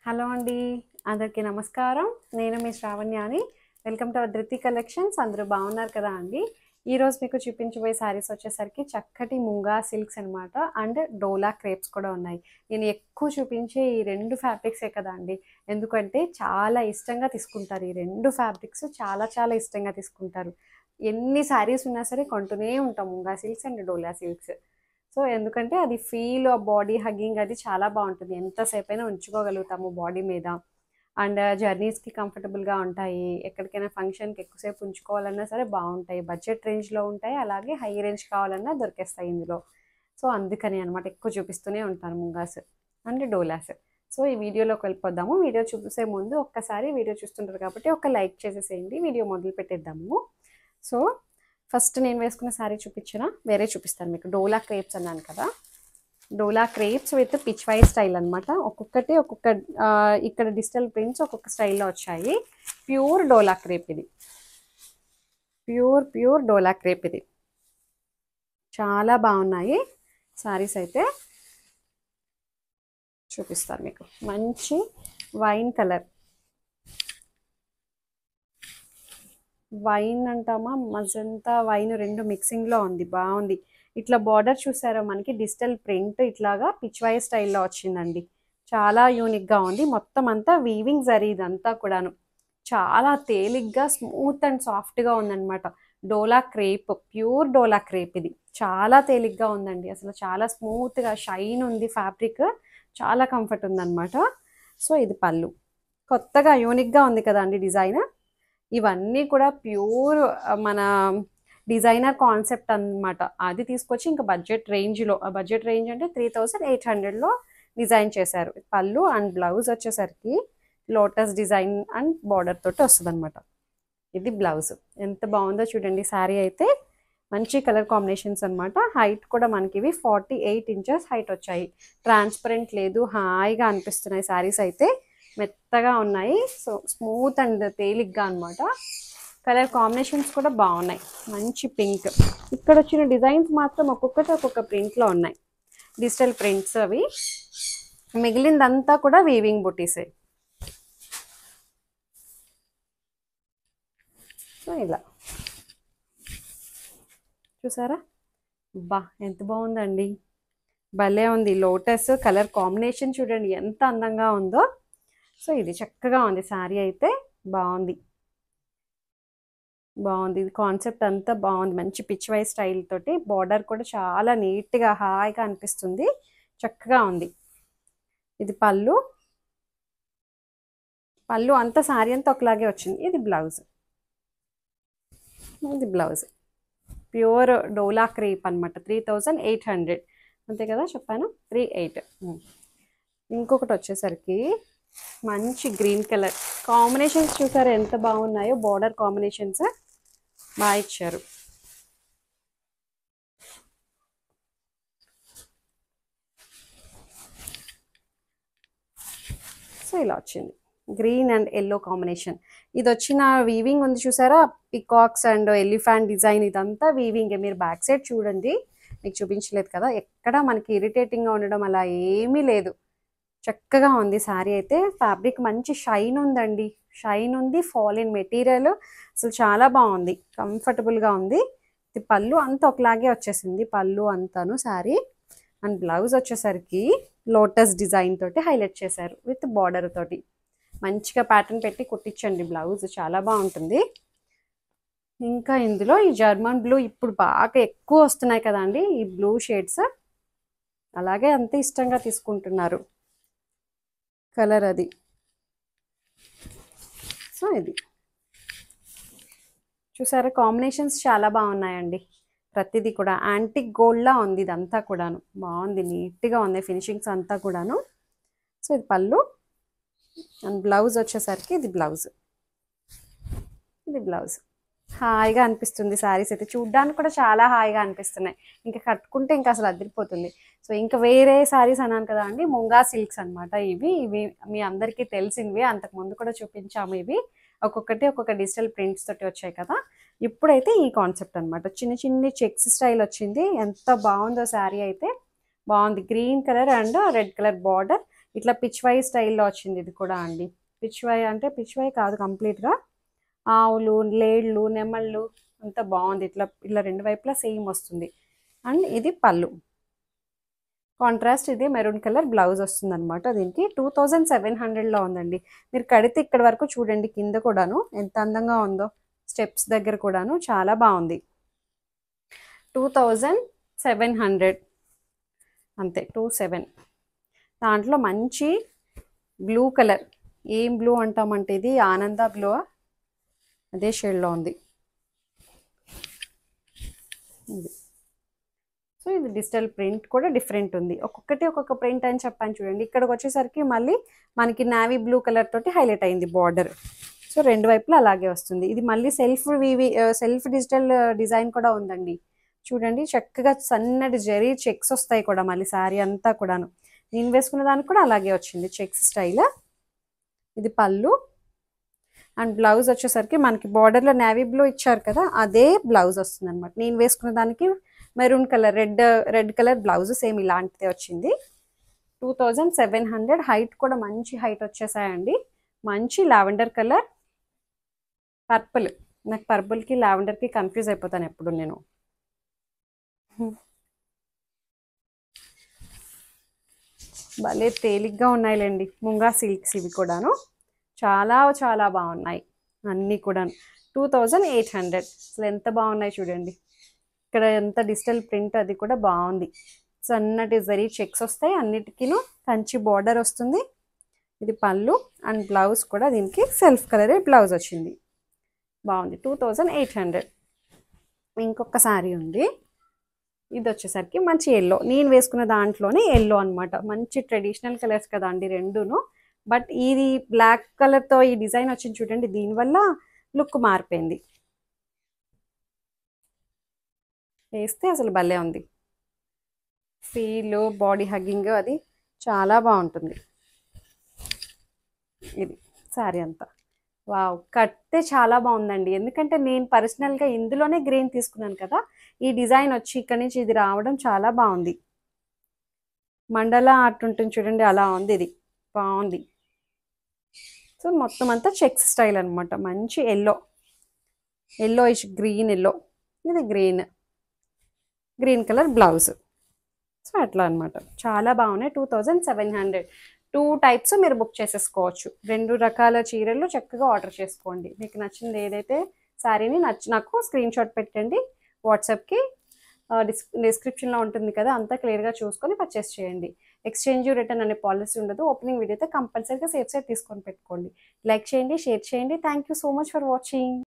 Hello అండి. అందరికీ నమస్కారం. నేను మీ శ్రావణ్యాని. వెల్కమ్ టు అవర్ ధృతి కలెక్షన్స్. అందరూ బాగున్నారు కదా అండి. ఈరోజు మీకు చూపించబోయే శారీస్ వచ్చేసరికి చక్కటి ముంగా సిల్క్స్ అనమాట. అండ్ డోలా క్రేప్స్ కూడా ఉన్నాయి. నేను ఎక్కువ చూపించే ఈ రెండు ఫ్యాబ్రిక్సే కదా అండి. ఎందుకంటే చాలా ఇష్టంగా తీసుకుంటారు. ఈ రెండు ఫ్యాబ్రిక్స్ చాలా చాలా ఇష్టంగా తీసుకుంటారు. ఎన్ని శారీస్ ఉన్నా సరే కొంటూనే ఉంటాం munga silks and dola silks. So ఎందుకంటే అది ఫీల్ ఆ బాడీ హగ్గింగ్ అది చాలా బాగుంటుంది. ఎంతసేపు అయినా ఉంచుకోగలుగుతాము బాడీ మీద. అండ్ జర్నీస్కి కంఫర్టబుల్గా ఉంటాయి. ఎక్కడికైనా ఫంక్షన్కి ఎక్కువసేపు ఉంచుకోవాలన్నా సరే బాగుంటాయి. బడ్జెట్ రేంజ్లో ఉంటాయి, అలాగే హై రేంజ్ కావాలన్నా దొరికేస్తాయి ఇందులో. సో అందుకని అనమాట ఎక్కువ చూపిస్తూనే ఉంటాను ముంగాస్ అండ్ డోలాస్. సో ఈ వీడియోలోకి వెళ్ళిపోదాము. వీడియో చూసే ముందు ఒక్కసారి వీడియో చూస్తుంటారు కాబట్టి ఒక లైక్ చేసేసేయండి. వీడియో మొదలు పెట్టేద్దాము. సో ఫస్ట్ నేను వేసుకున్న శారీ చూపించిన వేరే చూపిస్తాను మీకు. డోలా క్రేప్స్ అన్నాను కదా, Dola crepes with Pichwai style అనమాట. ఒక్కొక్కటి ఒక్కొక్క ఇక్కడ డిజిటల్ ప్రింట్స్ ఒక్కొక్క స్టైల్లో వచ్చాయి. ప్యూర్ డోలా క్రేప్ ఇది, ప్యూర్ డోలా క్రేప్ ఇది. చాలా బాగున్నాయి శారీస్. అయితే చూపిస్తాను మీకు. మంచి వైన్ కలర్, వైన్ అంటామా మజంతా వైన్ రెండు మిక్సింగ్లో ఉంది, బాగుంది. ఇట్లా బార్డర్ చూసారో మనకి డిజిటల్ ప్రింట్ ఇట్లాగా పిచ్ వై స్టైల్లో వచ్చిందండి. చాలా యూనిక్గా ఉంది. మొత్తం అంతా వీవింగ్ జరీ ఇదంతా కూడాను. చాలా తేలిగ్గా స్మూత్ అండ్ సాఫ్ట్గా ఉందన్నమాట. డోలా క్రేప్, ప్యూర్ డోలా క్రేప్ ఇది. చాలా తేలిగ్గా ఉందండి, అసలు చాలా స్మూత్గా షైన్ ఉంది ఫ్యాబ్రిక్. చాలా కంఫర్ట్ ఉందన్నమాట. సో ఇది పళ్ళు. కొత్తగా యూనిక్గా ఉంది కదా అండి డిజైన్. ఇవన్నీ కూడా ప్యూర్ మన డిజైనర్ కాన్సెప్ట్ అన్నమాట. అది తీసుకొచ్చి ఇంకా బడ్జెట్ రేంజ్లో, బడ్జెట్ రేంజ్ అంటే 3800లో డిజైన్ చేశారు. పళ్ళు అండ్ బ్లౌజ్ వచ్చేసరికి లోటస్ డిజైన్ అండ్ బార్డర్ తోటి వస్తుంది అనమాట. ఇది బ్లౌజ్. ఎంత బాగుందో చూడండి శారీ అయితే. మంచి కలర్ కాంబినేషన్స్ అనమాట. హైట్ కూడా మనకి ఇవి 48 ఇంచెస్ హైట్ వచ్చాయి. ట్రాన్స్పరెంట్ లేదు, హాయిగా అనిపిస్తున్నాయి శారీస్ అయితే. మెత్తగా ఉన్నాయి. సో స్మూత్ అండ్ తేలిగ్గా అనమాట. కలర్ కాంబినేషన్స్ కూడా బాగున్నాయి. మంచి పింక్. ఇక్కడ వచ్చిన డిజైన్స్ మాత్రం ఒక్కొక్కటి ఒక్కొక్క ప్రింట్లో ఉన్నాయి, డిజిటల్ ప్రింట్స్ అవి. మిగిలిందంతా కూడా వీవింగ్ బుటీసే. సో ఇలా చూసారా, బా ఎంత బాగుందండి, భలే ఉంది. లోటస్ కలర్ కాంబినేషన్ చూడండి ఎంత అందంగా ఉందో. సో ఇది చక్కగా ఉంది శారీ అయితే. బాగుంది, బాగుంది. ఇది కాన్సెప్ట్ అంతా బాగుంది. మంచి పిచ్ వై స్టైల్ తోటి బార్డర్ కూడా చాలా నీట్గా హాయిగా అనిపిస్తుంది. చక్కగా ఉంది. ఇది పళ్ళు. పళ్ళు అంతా శారీ అంతా ఒకలాగే వచ్చింది. ఇది బ్లౌజ్. ఇది బ్లౌజ్. ప్యూర్ డోలా క్రేప్ అనమాట. 3800 అంతే కదా చెప్పాను, 38. ఇంకొకటి వచ్చేసరికి మంచి గ్రీన్ కలర్ కాంబినేషన్స్ చూసారు ఎంత బాగున్నాయో. బార్డర్ కాంబినేషన్స్ బాగా ఇచ్చారు. సో ఇలా వచ్చింది గ్రీన్ అండ్ ఎల్లో కాంబినేషన్. ఇది వచ్చిన వీవింగ్ ఉంది చూసారా, పికాక్స్ అండ్ ఎలిఫెంట్ డిజైన్. ఇదంతా వీవింగ్. మీరు బ్యాక్ సైడ్ చూడండి, మీకు చూపించలేదు కదా, ఎక్కడ మనకి ఇరిటేటింగ్గా ఉండడం అలా ఏమీ లేదు. చక్కగా ఉంది శారీ అయితే. ఫ్యాబ్రిక్ మంచి షైన్ ఉందండి, షైన్ ఉంది. ఫాలిన్ మెటీరియల్ అసలు చాలా బాగుంది, కంఫర్టబుల్గా ఉంది. ఇది పళ్ళు అంతా ఒకలాగే వచ్చేసింది, పళ్ళు అంతాను శారీ. అండ్ బ్లౌజ్ వచ్చేసరికి లోటస్ డిజైన్ తోటి హైలైట్ చేశారు విత్ బార్డర్ తోటి. మంచిగా ప్యాటర్న్ పెట్టి కుట్టించండి బ్లౌజ్, చాలా బాగుంటుంది. ఇంకా ఇందులో ఈ జర్మన్ బ్లూ ఇప్పుడు బాగా ఎక్కువ వస్తున్నాయి కదా అండి ఈ బ్లూ షేడ్స్. అలాగే అంత ఇష్టంగా తీసుకుంటున్నారు కలర్ అది. సో ఇది చూసారా, కాంబినేషన్స్ చాలా బాగున్నాయండి. ప్రతిదీ కూడా యాంటిక్ గోల్డ్లా ఉంది. ఇదంతా కూడాను బాగుంది, నీట్గా ఉంది ఫినిషింగ్స్ అంతా కూడాను. సో ఇది పళ్ళు అండ్ బ్లౌజ్ వచ్చేసరికి ఇది బ్లౌజ్. ఇది బ్లౌజ్. హాయిగా అనిపిస్తుంది శారీస్ అయితే. చూడ్డానికి కూడా చాలా హాయిగా అనిపిస్తున్నాయి. ఇంకా కట్టుకుంటే ఇంకా అసలు అదిరిపోతుంది. సో ఇంకా వేరే శారీస్ అన్నాను కదా అండి, ముంగా సిల్క్స్ అనమాట. ఇవి ఇవి మీ అందరికీ తెలిసినవి, అంతకుముందు కూడా చూపించాము. ఇవి ఒక్కొక్కటి ఒక్కొక్క డిజిటల్ ప్రింట్స్ తోటి వచ్చాయి కదా. ఇప్పుడైతే ఈ కాన్సెప్ట్ అనమాట. చిన్న చిన్న చెక్స్ స్టైల్ వచ్చింది. ఎంత బాగుందో శారీ అయితే. బాగుంది. Green colour and red colour border. ఇట్లా పిచ్వై స్టైల్లో వచ్చింది ఇది కూడా అండి. పిచ్వై అంటే పిచ్వై కాదు, కంప్లీట్గా ఆవులు, లేళ్ళు, నెమళ్ళు అంతా బాగుంది. ఇట్లా ఇలా రెండు వైపులా సేమ్ వస్తుంది. అండ్ ఇది పళ్ళు కాంట్రాస్ట్, ఇది మెరూన్ కలర్ బ్లౌజ్ వస్తుంది అనమాట. దీనికి 2700లో ఉందండి. మీరు కడితే ఇక్కడ వరకు చూడండి, కింద కూడాను ఎంత అందంగా ఉందో, స్టెప్స్ దగ్గర కూడాను చాలా బాగుంది. 2700 అంతే, 27. దాంట్లో మంచి బ్లూ కలర్, ఏం బ్లూ అంటామంటే ఇది ఆనంద బ్లూ, అదే షేడ్లో ఉంది ఇది. సో ఇది డిజిటల్ ప్రింట్ కూడా డిఫరెంట్ ఉంది. ఒక్కొక్కటి ఒక్కొక్క ప్రింట్ అని చెప్పాను చూడండి. ఇక్కడికి వచ్చేసరికి మళ్ళీ మనకి నావీ బ్లూ కలర్ తోటి హైలైట్ అయింది బార్డర్. సో రెండు వైపులా అలాగే వస్తుంది. ఇది మళ్ళీ సెల్ఫ్ డిజిటల్ డిజైన్ కూడా ఉందండి. చూడండి చక్కగా సన్నటి జరీ చెక్స్ వస్తాయి కూడా మళ్ళీ శారీ అంతా కూడాను. నేను వేసుకున్న దానికి కూడా అలాగే వచ్చింది చెక్స్ స్టైల్. ఇది పళ్ళు అండ్ బ్లౌజ్ వచ్చేసరికి మనకి బార్డర్లో నావీ బ్లూ ఇచ్చారు కదా, అదే బ్లౌజ్ వస్తుంది అనమాట. నేను వేసుకున్న దానికి maroon colour, red colour blouse same ఇలాంటిదే వచ్చింది. 2700. హైట్ కూడా మంచి హైట్ వచ్చేసాయండి. మంచి లావెండర్ కలర్, పర్పుల్. నాకు పర్పుల్కి లావెండర్కి కన్ఫ్యూజ్ అయిపోతాను ఎప్పుడు నేను. భలే తేలిగ్గా ఉన్నాయిలేండి ముంగా సిల్క్స్ ఇవి కూడాను. చాలా చాలా బాగున్నాయి అన్నీ కూడా. 2800. అసలు ఎంత బాగున్నాయి చూడండి. ఇక్కడ ఎంత డిజిటల్ ప్రింట్, అది కూడా బాగుంది. సన్నటి జరీ చెక్స్ వస్తాయి, అన్నిటికీను కంచి బార్డర్ వస్తుంది. ఇది పళ్ళు అండ్ బ్లౌజ్ కూడా దీనికి సెల్ఫ్ కలరే బ్లౌజ్ వచ్చింది. బాగుంది. 2800. ఇంకొక శారీ ఉంది. ఇది వచ్చేసరికి మంచి ఎల్లో, నేను వేసుకున్న దాంట్లోనే ఎల్లో అనమాట. మంచి ట్రెడిషనల్ కలర్స్ కదా అండి రెండును. బట్ ఇది బ్లాక్ కలర్తో ఈ డిజైన్ వచ్చింది చూడండి, దీనివల్ల లుక్ మారిపోయింది. వేస్తే అసలు భలే ఉంది. ఫీల్, బాడీ హగ్గింగ్ అది చాలా బాగుంటుంది. ఇది శారీ అంతా వావ్, కట్టే చాలా బాగుందండి. ఎందుకంటే నేను పర్సనల్గా ఇందులోనే గ్రీన్ తీసుకున్నాను కదా, ఈ డిజైన్ వచ్చి ఇక్కడి నుంచి ఇది రావడం చాలా బాగుంది. మండలా ఆర్ట్ ఉంటుంది చూడండి, అలా ఉంది. ఇది బాగుంది. సో మొత్తం అంతా చెక్స్ స్టైల్ అనమాట. మంచి ఎల్లో ఇష్ గ్రీన్ ఎల్లో, ఇది గ్రీన్ కలర్ బ్లౌజ్. సో అట్లా అనమాట, చాలా బాగున్నాయి. 2700. 2 టైప్స్ మీరు బుక్ చేసేసుకోవచ్చు. 2 రకాల చీరలు చక్కగా ఆర్డర్ చేసుకోండి. మీకు నచ్చింది ఏదైతే శారీని నాకు స్క్రీన్ షాట్ పెట్టండి వాట్సాప్కి. డిస్క్రిప్షన్లో ఉంటుంది కదా, అంతా క్లియర్గా చూసుకొని పర్చేస్ చేయండి. ఎక్స్చేంజ్ రిటర్న్ అనే పాలసీ ఉండదు. ఓపెనింగ్ వీడియో అయితే కంపల్సరీగా సేఫ్ సైడ్ తీసుకొని పెట్టుకోండి. లైక్ చేయండి, షేర్ చేయండి. Thank you so much for watching.